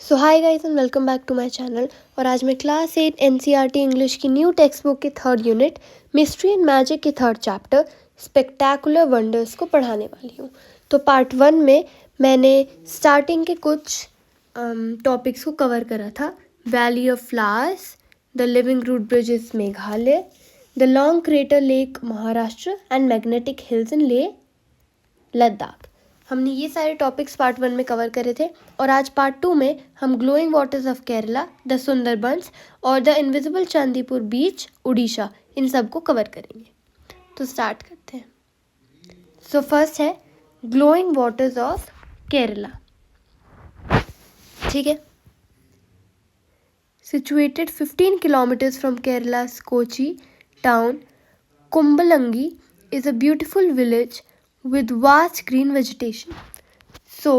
So hi guys and welcome back to my channel. और आज मैं क्लास 8 एनसीईआरटी इंग्लिश की न्यू टेक्स्ट बुक के third unit mystery and magic के third chapter spectacular wonders को पढ़ाने वाली हूँ। तो पार्ट 1 में मैंने स्टार्टिंग के कुछ टॉपिक्स को कवर करा था। Valley of flowers, the living root bridges Meghalaya, the long crater lake Maharashtra and magnetic hills in Leh Ladakh. हमने ये सारे टॉपिक्स पार्ट 1 में कवर करे थे और आज पार्ट 2 में हम glowing waters of Kerala, the Sundarbans और द इनविजिबल चांदीपुर बीच उड़ीसा, इन सब को कवर करेंगे। तो स्टार्ट करते हैं। सो फर्स्ट है ग्लोइंग वाटर्स ऑफ केरला। ठीक है। Situated 15 kilometers from Kerala's Kochi town, Kumbalangi is a beautiful village with vast green vegetation. So,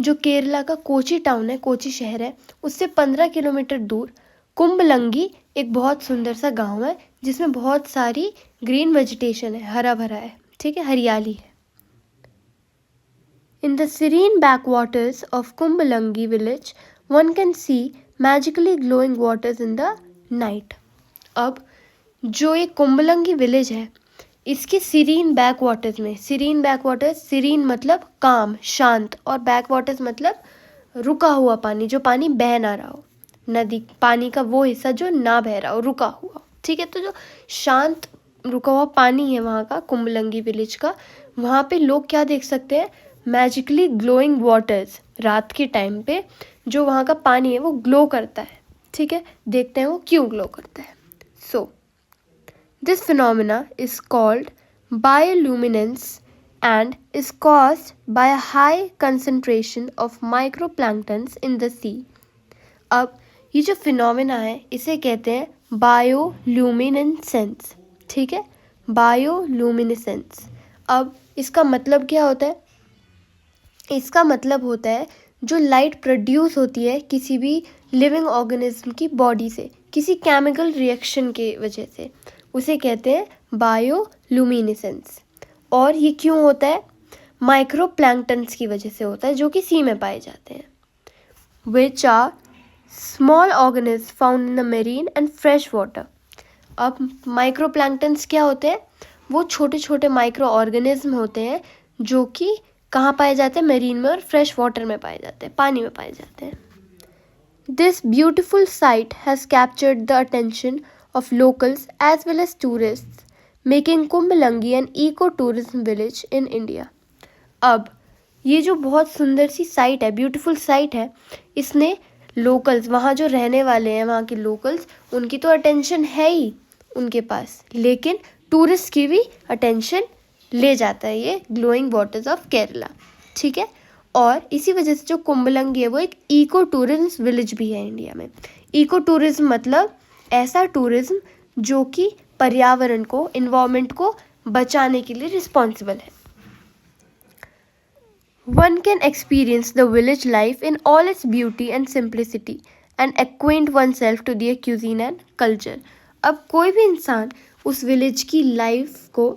जो केरला का कोची टाउन है, कोची शहर है, उससे 15 किलोमीटर दूर कुंबलंगी एक बहुत सुंदर सा गांव है जिसमें बहुत सारी ग्रीन वेजिटेशन है, हरा भरा है। ठीक है, हरियाली है। In the serene backwaters of Kumbalangi village, one can see magically glowing waters in the night. अब जो ये कुंबलंगी विलेज है, इसके सीरीन बैक वाटर्स में, सीरीन बैक वाटर्स, सीरीन मतलब काम, शांत, और बैक वाटर्स मतलब रुका हुआ पानी, जो पानी बह ना रहा हो, नदी पानी का वो हिस्सा जो ना बह रहा हो, रुका हुआ। ठीक है, तो जो शांत रुका हुआ पानी है वहाँ का, कुंबलंगी विलेज का, वहाँ पे लोग क्या देख सकते हैं? Magically glowing waters. रात के टाइम पे जो वहाँ का पानी है वो ग्लो करता है। ठीक है, देखते हैं वो क्यों ग्लो करता है। सो this phenomena is called bioluminescence and is caused by a high concentration of microplanktons in the sea. अब ये जो फिनोमेना है इसे कहते हैं बायोल्यूमिनेसेंस। ठीक है, बायोल्यूमिनेसेंस। अब इसका मतलब क्या होता है? इसका मतलब होता है जो लाइट प्रोड्यूस होती है किसी भी लिविंग ऑर्गेनिज्म की बॉडी से, किसी केमिकल रिएक्शन के वजह से, उसे कहते हैं बायोल्यूमिनेसेंस। और ये क्यों होता है? माइक्रो प्लैंक्टन्स की वजह से होता है जो कि सी में पाए जाते हैं, which are small organism found in the marine and fresh water. अब माइक्रो प्लैंक्टन्स क्या होते हैं? वो छोटे छोटे माइक्रो ऑर्गेनिज्म होते हैं जो कि कहाँ पाए जाते हैं? मेरीन में और फ्रेश वाटर में पाए जाते हैं, पानी में पाए जाते हैं। This beautiful site has captured the attention of locals as well as tourists, making Kumbalangi an eco-tourism village in India. अब ये जो बहुत सुंदर सी साइट है, ब्यूटीफुल साइट है, इसने लोकल्स, वहाँ जो रहने वाले हैं, वहाँ के लोकल्स, उनकी तो अटेंशन है ही उनके पास, लेकिन टूरिस्ट की भी अटेंशन ले जाता है ये ग्लोइंग वाटर्स ऑफ केरला। ठीक है, और इसी वजह से जो कुंबलंगी है वो एक इको टूरिज्म विलेज भी है इंडिया में। इको टूरिज्म मतलब ऐसा टूरिज्म जो कि पर्यावरण को, इन्वायरमेंट को बचाने के लिए रिस्पॉन्सिबल है। One can experience the village life in all its beauty and simplicity and acquaint oneself to their cuisine and culture. अब कोई भी इंसान उस विलेज की लाइफ को,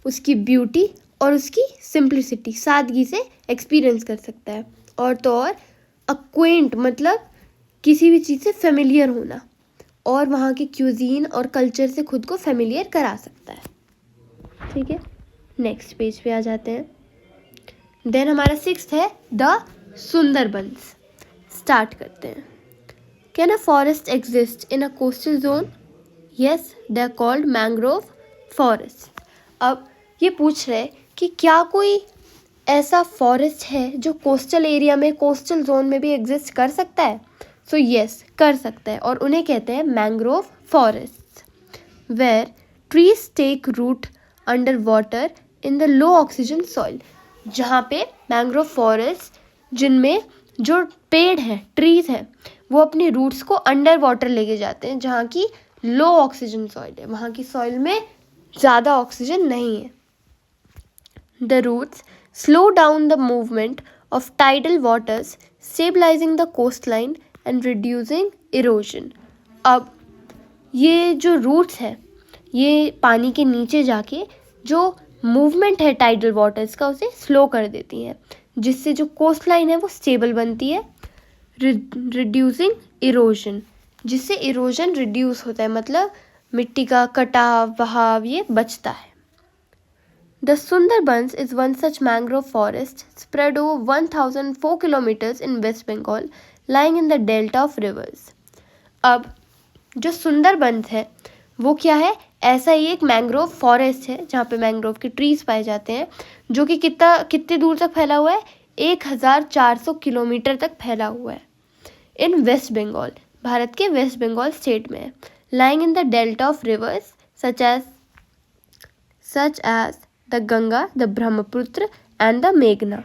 उसकी ब्यूटी और उसकी सिंप्लिसिटी, सादगी से एक्सपीरियंस कर सकता है। और तो और अक्वेंट मतलब किसी भी चीज़ से फेमिलियर होना, और वहाँ की क्यूजीन और कल्चर से खुद को फेमिलियर करा सकता है। ठीक है, नेक्स्ट पेज पे आ जाते हैं। देन हमारा 6th है द सुंदरबंस। स्टार्ट करते हैं। Can a forest exist in a coastal zone? Yes, they are called mangrove forest. अब ये पूछ रहे कि क्या कोई ऐसा फॉरेस्ट है जो कोस्टल एरिया में, कोस्टल जोन में भी एग्जिस्ट कर सकता है? सो यस, कर सकता है, और उन्हें कहते हैं mangrove forest, where trees take root under water in the low oxygen soil. जहाँ पे मैंग्रोव फॉरेस्ट, जिनमें जो पेड़ हैं, ट्रीज हैं, वो अपनी रूट्स को अंडर वाटर लेके जाते हैं, जहाँ की लो ऑक्सीजन सॉइल है, वहाँ की सॉइल में ज़्यादा ऑक्सीजन नहीं है। The roots slow down the movement of tidal waters, stabilizing the coastline and reducing erosion. अब ये जो रूट्स है, ये पानी के नीचे जाके जो मूवमेंट है टाइडल वाटर्स का, उसे स्लो कर देती हैं, जिससे जो कोस्ट लाइन है वो स्टेबल बनती है, रिड्यूसिंग इरोजन, जिससे इरोजन रिड्यूस होता है, मतलब मिट्टी का कटाव बहाव ये बचता है। The Sundarbans is one such mangrove forest spread over 1004 kilometers in West Bengal, lying in the delta of rivers. अब जो सुंदरबंस है वो क्या है? ऐसा ही एक मैंग्रोव फॉरेस्ट है जहाँ पे मैंग्रोव के ट्रीज पाए जाते हैं, जो कि कितने दूर तक फैला हुआ है? 1400 किलोमीटर तक फैला हुआ है इन वेस्ट बंगाल, भारत के वेस्ट बंगाल स्टेट में है। Lying in the delta of rivers such as the Ganga, the Brahmaputra and the मेघना।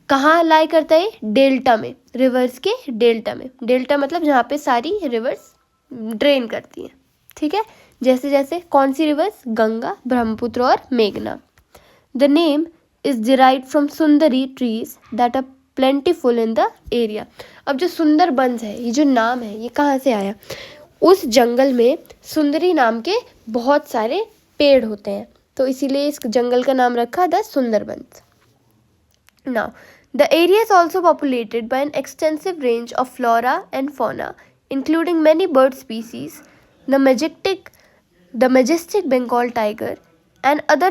कहाँ लाई करता है? डेल्टा में, रिवर्स के डेल्टा में। डेल्टा मतलब जहाँ पे सारी रिवर्स ड्रेन करती हैं, ठीक है। जैसे जैसे कौन सी रिवर्स? गंगा, ब्रह्मपुत्र और मेघना। The name is derived from sundari trees that are plentiful in the area. अब जो सुंदरबंस है, ये जो नाम है, ये कहाँ से आया? उस जंगल में सुंदरी नाम के बहुत सारे पेड़ होते हैं, तो इसीलिए इस जंगल का नाम रखा the Sundarbans. Now, the area is also populated by an extensive range of flora and fauna, including many bird species, the majestic Bengal tiger, and other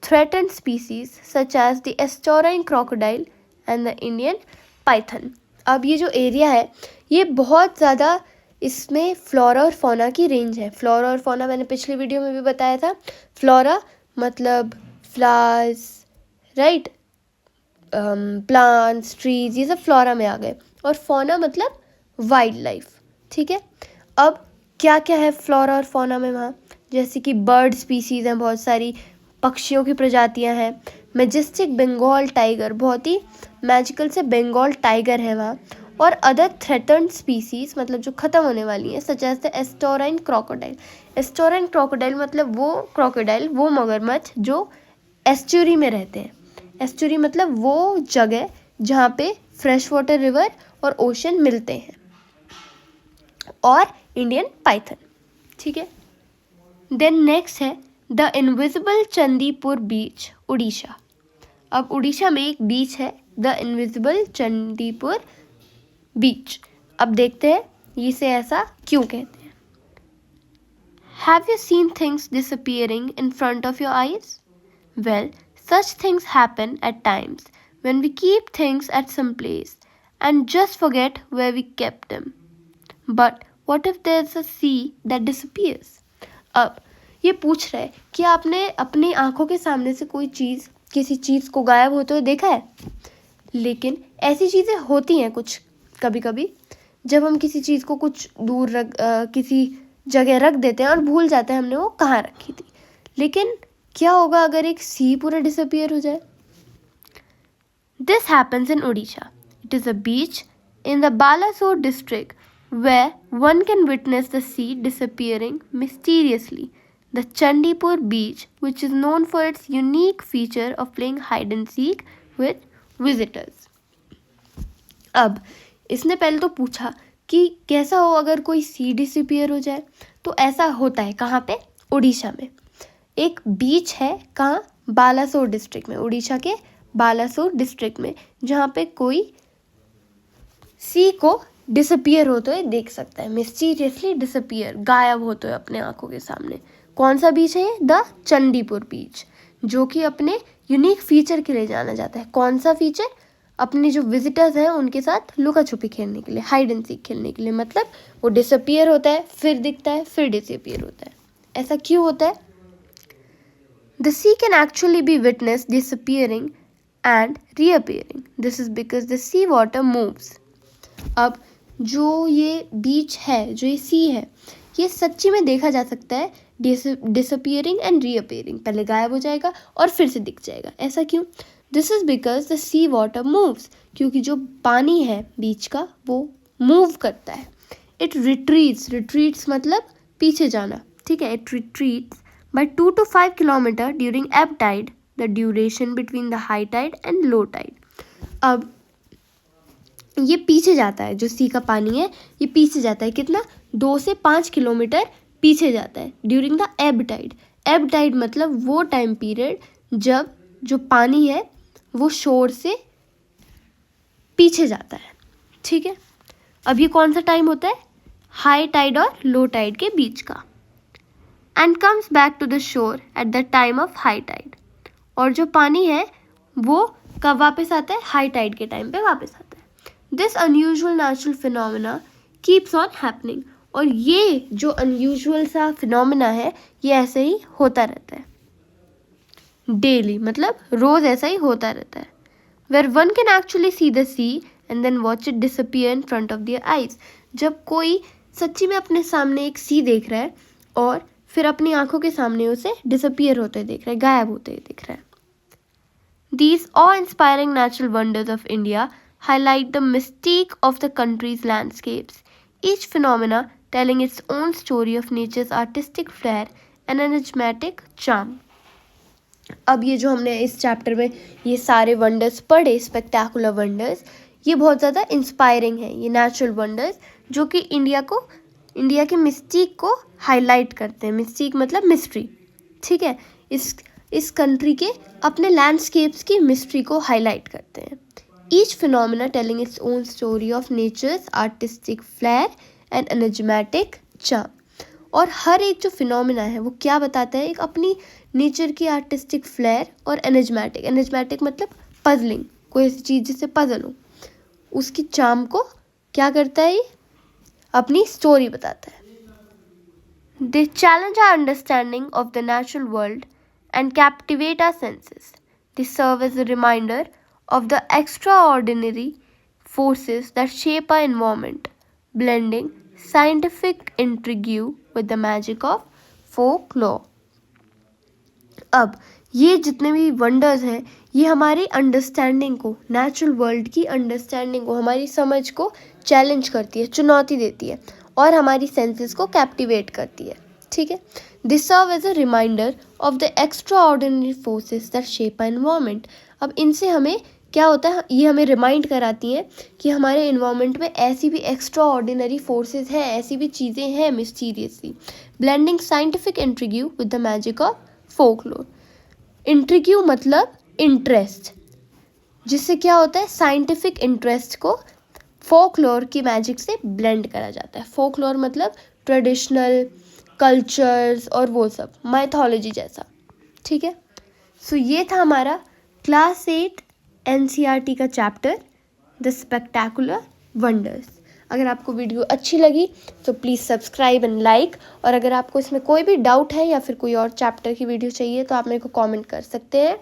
threatened species such as the Estuarine crocodile and the Indian python. अब ये जो area है, ये बहुत ज़्यादा, इसमें flora और fauna की रेंज है। फ्लोरा और फौना मैंने पिछले वीडियो में भी बताया था। फ्लोरा मतलब फ्लावर्स, राइट, प्लांट्स, ट्रीज, ये सब फ्लोरा में आ गए, और फौना मतलब वाइल्ड लाइफ, ठीक है। अब क्या क्या है फ्लोरा और फौना में वहाँ? जैसे कि बर्ड स्पीसीज हैं, बहुत सारी पक्षियों की प्रजातियाँ हैं। मैजेस्टिक बंगाल टाइगर, बहुत ही मैजिकल से बंगाल टाइगर है वहाँ। और अदर थ्रेटन्ड स्पीसीज मतलब जो ख़त्म होने वाली हैं, such as the estuarine crocodile. Estuarine crocodile मतलब वो क्रोकोडाइल, वो मगरमच्छ जो एस्चुरी में रहते हैं। एस्चुरी मतलब वो जगह जहाँ पे फ्रेश वाटर रिवर और ओशन मिलते हैं। और इंडियन पाइथन, ठीक है। देन नेक्स्ट है द इनविजिबल चंदीपुर बीच, उड़ीसा। अब उड़ीसा में एक बीच है, द इनविजिबल चंदीपुर बीच। अब देखते हैं इसे ऐसा क्यों कहते हैं। Have you seen things disappearing in front of your eyes? Well, such things happen at times when we keep things at some place and just forget where we kept them. But what if there's a sea that disappears? अब ये पूछ रहा है कि आपने अपनी आंखों के सामने से कोई चीज़, किसी चीज़ को गायब होते हुए देखा है? लेकिन ऐसी चीज़ें होती हैं कुछ कभी कभी, जब हम किसी चीज़ को कुछ दूर किसी जगह रख देते हैं और भूल जाते हैं हमने वो कहाँ रखी थी। लेकिन क्या होगा अगर एक सी पूरा डिसअपियर हो जाए? This happens in Orissa. It is a beach in the Balasore district where one can witness the sea disappearing mysteriously. The Chandipur beach which is known for its unique feature of playing hide and seek with visitors. अब इसने पहले तो पूछा कि कैसा हो अगर कोई सी डिसअपियर हो जाए, तो ऐसा होता है कहाँ पे? उड़ीसा में एक बीच है, कहाँ? बालासोर डिस्ट्रिक्ट में, उड़ीसा के बालासोर डिस्ट्रिक्ट में, जहाँ पे कोई सी को डिसअपियर होते हुए देख सकता है, मिस्टीरियसली डिसअपियर, गायब होते हुए अपने आंखों के सामने। कौन सा बीच है? द चंडीपुर बीच, जो कि अपने यूनिक फीचर के लिए जाना जाता है। कौन सा फीचर? अपने जो विजिटर्स हैं उनके साथ लुका छुपी खेलने के लिए, हाइड एंड सीक खेलने के लिए। मतलब वो डिसअपियर होता है, फिर दिखता है, फिर डिसअपियर होता है। ऐसा क्यों होता है? The sea can actually be witnessed disappearing and reappearing. This is because the sea water moves. अब जो ये बीच है, जो ये सी है, ये सच्ची में देखा जा सकता है डिसअपियरिंग एंड रीअपियरिंग। पहले गायब हो जाएगा और फिर से दिख जाएगा। ऐसा क्यों? This is because the sea water moves, क्योंकि जो पानी है बीच का वो मूव करता है। इट रिट्रीट्स मतलब पीछे जाना, ठीक है। It retreats by 2 to 5 kilometer during ebb tide, the duration between the high tide and low tide. अब ये पीछे जाता है, जो सी का पानी है ये पीछे जाता है, कितना? 2 से 5 किलोमीटर पीछे जाता है ड्यूरिंग द एब टाइड। एब टाइड मतलब वो टाइम पीरियड जब जो पानी है वो शोर से पीछे जाता है, ठीक है, अब ये कौन सा टाइम होता है? हाई टाइड और लो टाइड के बीच का। And comes back to the shore at the time of high tide, और जो पानी है वो कब वापस आता है? हाई टाइड के टाइम पे वापस आता है। This unusual natural phenomena keeps on happening, और ये जो अनयूजुअल सा फिनोमिना है ये ऐसे ही होता रहता है डेली, मतलब रोज ऐसा ही होता रहता है। Where one can actually see the sea and then watch it disappear in front of their eyes, जब कोई सच्ची में अपने सामने एक सी देख रहा है और फिर अपनी आंखों के सामने उसे डिसअपियर होते देख रहा है, गायब होते दिख रहा है। These awe-inspiring natural wonders of India highlight the mystique of the country's landscapes, each phenomena telling its own story of nature's artistic flair and enigmatic charm. अब ये जो हमने इस चैप्टर में ये सारे वंडर्स पढ़े, स्पेक्टेकुलर वंडर्स, ये बहुत ज़्यादा इंस्पायरिंग है, ये नेचुरल वंडर्स जो कि इंडिया के मिस्टीक को हाईलाइट करते हैं। मिस्टीक मतलब मिस्ट्री, ठीक है, इस कंट्री के अपने लैंडस्केप्स की मिस्ट्री को हाईलाइट करते हैं। Each phenomena telling its own story of nature's artistic flair and energetic charm, और हर एक जो फिनोमिना है वो क्या बताता है? एक अपनी नेचर की आर्टिस्टिक फ्लेयर और एनर्जेटिक मतलब पजलिंग, कोई ऐसी चीज़ जिससे पजल हो, उसकी चार्म को क्या करता है? ये अपनी स्टोरी बताता है। They challenge our understanding of the natural world and captivate our senses. They serve as a reminder of the extraordinary forces that shape our environment, blending scientific intrigue with the magic of folklore. अब ये जितने भी wonders हैं ये हमारी understanding को, natural world की understanding को, हमारी समझ को चैलेंज करती है, चुनौती देती है और हमारी सेंसेस को कैप्टिवेट करती है, ठीक है। This serve as a reminder of the extraordinary forces that shape our environment. अब इनसे हमें क्या होता है? ये हमें रिमाइंड कराती हैं कि हमारे इन्वायरमेंट में ऐसी भी एक्स्ट्रा ऑर्डिनरी फोर्सेस हैं, ऐसी भी चीज़ें हैं mysteriously. Blending scientific intrigue with the magic of folklore. Intrigue मतलब इंटरेस्ट, जिससे क्या होता है? साइंटिफिक इंटरेस्ट को फोकलोर की मैजिक से ब्लेंड करा जाता है। फोकलोर मतलब ट्रेडिशनल कल्चर्स और वो सब माइथोलॉजी जैसा, ठीक है। सो ये था हमारा क्लास 8 NCERT का चैप्टर द स्पेक्टेकुलर वंडर्स। अगर आपको वीडियो अच्छी लगी तो प्लीज़ सब्सक्राइब एंड लाइक, और अगर आपको इसमें कोई भी डाउट है या फिर कोई और चैप्टर की वीडियो चाहिए तो आप मेरे को कमेंट कर सकते हैं।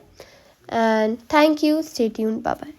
And thank you, stay tuned, bye bye.